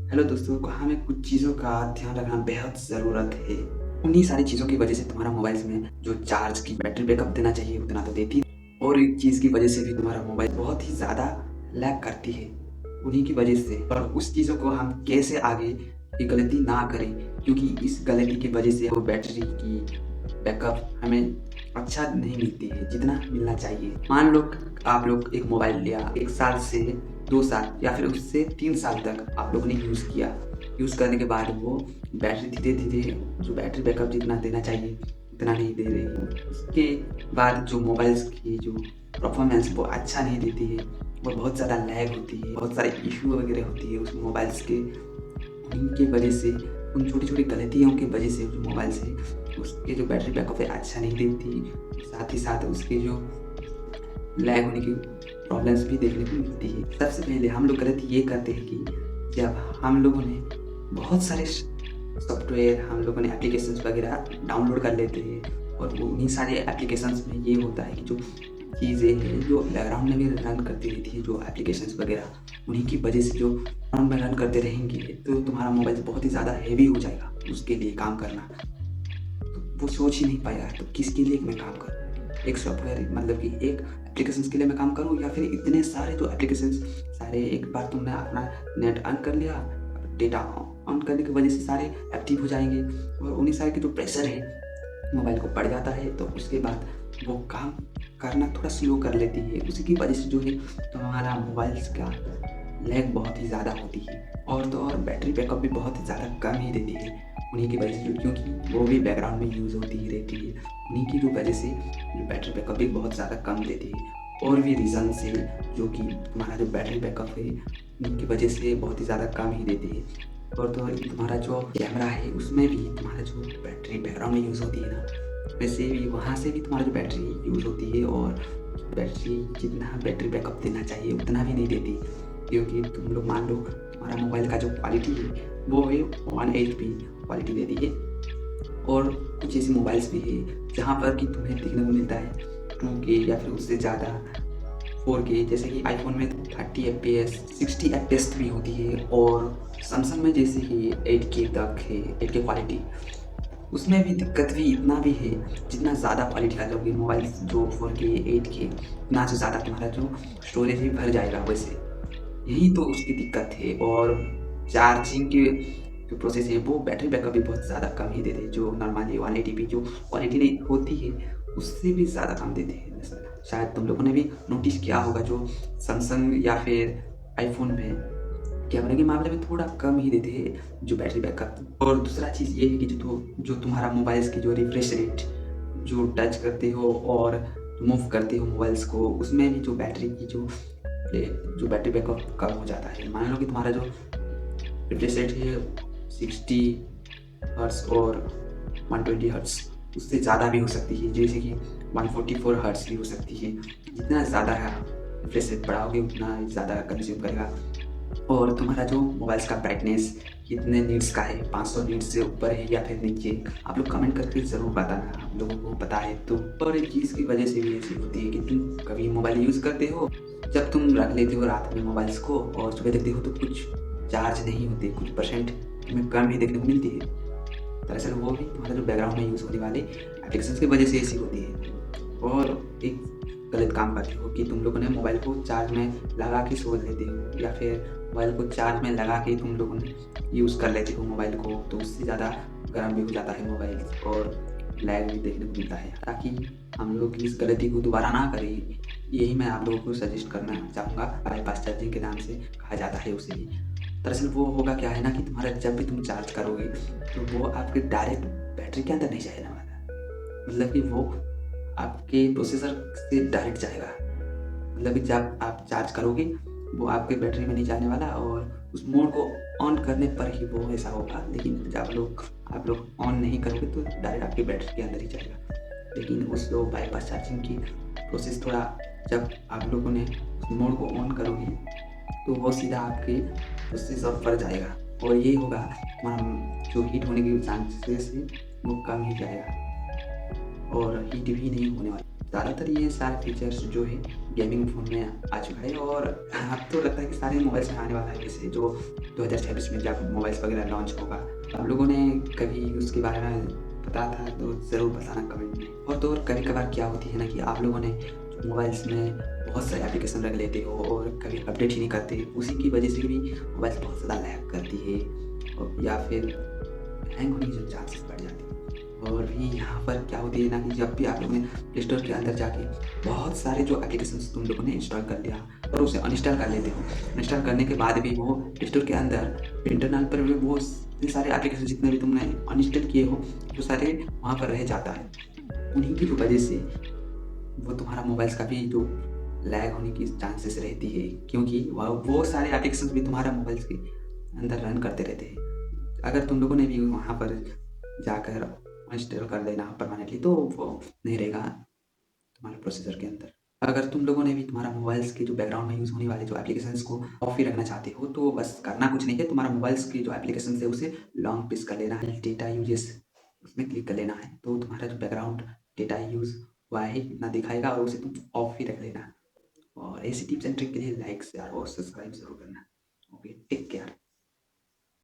Hello दोस्तों, हमें कुछ चीज़ों का ध्यान रखना बेहद ज़रूरत है। उन्हीं सारी चीज़ों की वजह से तुम्हारा मोबाइल में जो चार्ज की बैटरी बैकअप देना चाहिए उतना तो देती, और एक चीज़ की वजह से भी तुम्हारा मोबाइल बहुत ही ज़्यादा लैग करती है उन्हीं की वजह से। और उस चीज़ों को हम कैसे आगे ये गलती ना करें, क्योंकि इस गलती की वजह से वो बैटरी की बैकअप हमें अच्छा नहीं मिलती है जितना मिलना चाहिए। मान लो आप लोग एक मोबाइल लिया, 1 साल से 2 साल या फिर उससे 3 साल तक आप लोगों ने यूज़ किया। यूज़ करने के बाद वो बैटरी धीरे-धीरे जो बैटरी बैकअप जितना देना चाहिए उतना नहीं दे रही है। उसके बाद जो मोबाइल्स की जो परफॉर्मेंस वो अच्छा नहीं देती है, वो बहुत ज़्यादा लैग होती है, बहुत सारे इश्यू वगैरह होती है उस मोबाइल्स के। उनकी वजह से, उन छोटी-छोटी गलतियों की वजह से जो मोबाइल से उसके जो बैटरी बैकअप है अच्छा नहीं देती, साथ ही साथ उसके जो लैग होने की प्रॉब्लम्स भी देखने को मिलती है। सबसे पहले हम लोग गलती ये करते हैं कि जब हम लोगों ने बहुत सारे सॉफ्टवेयर, हम लोगों ने एप्लीकेशंस वगैरह डाउनलोड कर लेते हैं, और वो उन्हीं सारे एप्लीकेशंस में ये होता है कि जो चीज़ें हैं जो बैकग्राउंड में भी रन करती रहती है, जो एप्लीकेशंस वगैरह, उन्हीं की वजह से जो बैकग्राउंड में रन करते रहेंगे तो तुम्हारा मोबाइल बहुत ही ज़्यादा हेवी हो जाएगा उसके लिए काम करना। तो वो सोच ही नहीं पाया तो किसके लिए मैं काम करूँ? एक सॉफ्टवेयर मतलब कि एक एप्लीकेशंस के लिए मैं काम करूँ, या फिर इतने सारे जो एप्लीकेशंस सारे एक बार तुमने अपना नेट ऑन कर लिया, डेटा ऑन करने की वजह से सारे एक्टिव हो जाएँगे, और उन्हीं सारे के जो प्रेशर है मोबाइल को पड़ जाता है, तो उसके बाद वो काम करना थोड़ा स्लो कर लेती है। उसी की वजह से जो है तुम्हारा मोबाइल्स का लैग बहुत ही ज़्यादा होती है, और तो और बैटरी बैकअप भी बहुत ही ज़्यादा कम ही देती है उन्हीं की वजह से, क्योंकि वो भी बैकग्राउंड में यूज़ होती ही रहती है। उन्हीं की जो वजह से जो बैटरी बैकअप भी बहुत ज़्यादा कम देती है। और भी रीज़न से जो कि तुम्हारा जो बैटरी बैकअप है उनकी वजह से बहुत ही ज़्यादा कम ही देती है। और तो और तुम्हारा जो कैमरा है उसमें भी तुम्हारा जो बैटरी बैकग्राउंड में यूज़ होती है ना, वैसे भी वहाँ से भी तुम्हारा जो बैटरी यूज़ होती है, और बैटरी जितना बैटरी बैकअप देना चाहिए उतना भी नहीं देती, क्योंकि तुम लोग मान लो तुम्हारा मोबाइल का जो क्वालिटी है वो है 1 एचपी क्वालिटी देती है, और कुछ ऐसे मोबाइल्स भी है जहाँ पर कि तुम्हें देखने को मिलता है 2K या फिर उससे ज़्यादा 4K, जैसे कि आईफोन में 30 एफपीएस 60 एफपीएस भी होती है, और सैमसंग में जैसे कि 8K तक है, 8K क्वालिटी। उसमें भी दिक्कत भी इतना भी है, जितना ज़्यादा क्वालिटी का लोगे मोबाइल जो 4K 8K, उतना से ज़्यादा तुम्हारा जो स्टोरेज भी भर जाएगा वैसे। यही तो उसकी दिक्कत है। और चार्जिंग के जो प्रोसेस है वो बैटरी बैकअप भी बहुत ज़्यादा कम ही देते हैं, जो नॉर्मली 180p जो क्वालिटी नहीं होती है उससे भी ज़्यादा कम देते हैं। शायद तुम लोगों ने भी नोटिस किया होगा, जो सैमसंग या फिर आईफोन में कैमरे के मामले में थोड़ा कम ही देते हैं जो बैटरी बैकअप। और दूसरा चीज़ ये है कि जो तुम्हारा मोबाइल्स की जो रिफ्रेश रेट जो टच करते हो और मूव करते हो मोबाइल्स को, उसमें भी जो बैटरी की जो बैटरी बैकअप कम हो जाता है। मान लो कि तुम्हारा जो रिफ्रेश रेट है 60 हर्ट्ज़ और 120 हर्ट्ज़, उससे ज़्यादा भी हो सकती है, जैसे कि 144 हर्ट्ज़ भी हो सकती है। जितना ज़्यादा रिफ्रेश रेट बढ़ाओगे उतना ज़्यादा कंज्यूम करेगा। और तुम्हारा जो मोबाइल्स का ब्राइटनेस कितने नीट्स का है, 500 नीट्स से ऊपर है या फिर नीचे, आप लोग कमेंट करके ज़रूर बताना, आप लोगों को पता है तो। और एक चीज़ की वजह से भी ऐसी होती है कि तुम कभी मोबाइल यूज़ करते हो, जब तुम रख लेते हो रात में मोबाइल्स को और सुबह देखते हो तो कुछ चार्ज नहीं होते, कुछ परसेंट तुम्हें कम ही देखने को मिलती है। दरअसल वो भी तुम्हारा जो बैकग्राउंड में यूज़ होने वाले एप्लीकेशंस की वजह से ऐसी होती है। और एक गलत काम करते हो कि तुम लोगों ने मोबाइल को चार्ज में लगा के सो लेते हो, या फिर मोबाइल को चार्ज में लगा के तुम लोगों ने यूज़ कर लेते हो मोबाइल को, तो उससे ज़्यादा गर्म भी हो जाता है मोबाइल, और लैग भी देखने को मिलता है। ताकि हम लोग इस गलती को दोबारा ना करें, यही मैं आप लोगों को सजेस्ट करना चाहूँगा। बाईपास चार्जिंग के नाम से कहा जाता है उसे भी। दरअसल वो होगा क्या है ना कि तुम्हारा जब भी तुम चार्ज करोगे तो वो आपके डायरेक्ट बैटरी के अंदर नहीं जाने वाला, मतलब कि वो आपके प्रोसेसर से डायरेक्ट जाएगा। मतलब कि जब आप चार्ज करोगे वो आपके बैटरी में नहीं जाने वाला, और उस मोड को ऑन करने पर ही वो ऐसा होगा। लेकिन जब आप लोग ऑन नहीं करोगे तो डायरेक्ट आपकी बैटरी के अंदर ही जाएगा। लेकिन उस जो बाईपास चार्जिंग की प्रोसेस थोड़ा, जब आप लोगों ने उस मोड को ऑन करोगे तो वो सीधा आपके प्रोसेसर पर जाएगा, और ये होगा हमारा जो हीट होने के चांसेस है वो कम ही जाएगा, और हीट भी नहीं होने वाला। ज़्यादातर ये सारे फीचर्स जो है गेमिंग फ़ोन में आ चुका है और अब तो लगता है कि सारे मोबाइल्स में आने वाला है, जैसे जो 2026 में जब मोबाइल्स वगैरह लॉन्च होगा। आप लोगों ने कभी उसके बारे में पता था तो ज़रूर बताना कमेंट में। और तो और कभी-कभार क्या होती है ना कि आप लोगों ने जो मोबाइल्स में बहुत सारे एप्लीकेशन रख लेते हो और कभी अपडेट ही नहीं करते, उसी की वजह से भी मोबाइल्स बहुत ज़्यादा लैग करती है और या फिर हैंग होने की जो चांसेस बढ़ जाते हैं। और भी यहाँ पर क्या होती है ना कि जब भी आप लोगों ने प्ले स्टोर के अंदर जाके बहुत सारे जो एप्लीकेशंस तुम लोगों ने इंस्टॉल कर लिया और उसे अनइंस्टॉल कर लेते हो। अनइंस्टॉल करने के बाद भी वो प्ले स्टोर के अंदर इंटरनल पर भी वो सारे एप्लीकेशन जितने भी तुमने अनइंस्टॉल किए हो, वो सारे वहाँ पर रह जाता है। उन्हीं की वजह से वो तुम्हारा मोबाइल्स का भी जो लैग होने की चांसेस रहती है, क्योंकि वो सारे एप्लीकेशंस भी तुम्हारा मोबाइल्स के अंदर रन करते रहते हैं। अगर तुम लोगों ने भी वहाँ पर जाकर इंस्टॉल कर देना परमानेंटली तो वो नहीं रहेगा तुम्हारे प्रोसेसर के अंदर। अगर तुम लोगों ने भी तुम्हारा मोबाइल्स के जो बैकग्राउंड में यूज़ होने वाले जो एप्लीकेशंस को ऑफ ही रखना चाहते हो, तो बस करना कुछ नहीं है, तुम्हारा मोबाइल्स की जो एप्लीकेशंस है उसे लॉन्ग प्रेस कर लेना है, डेटा यूजेस उसमें क्लिक कर लेना है, तो तुम्हारा जो बैकग्राउंड डेटा यूज़ हुआ है इतना दिखाएगा और उसे तुम ऑफ ही रख लेना। और ऐसी टिप्स एंड ट्रिक के लिए लाइक शेयर और सब्सक्राइब ज़रूर करना। Okay, take care.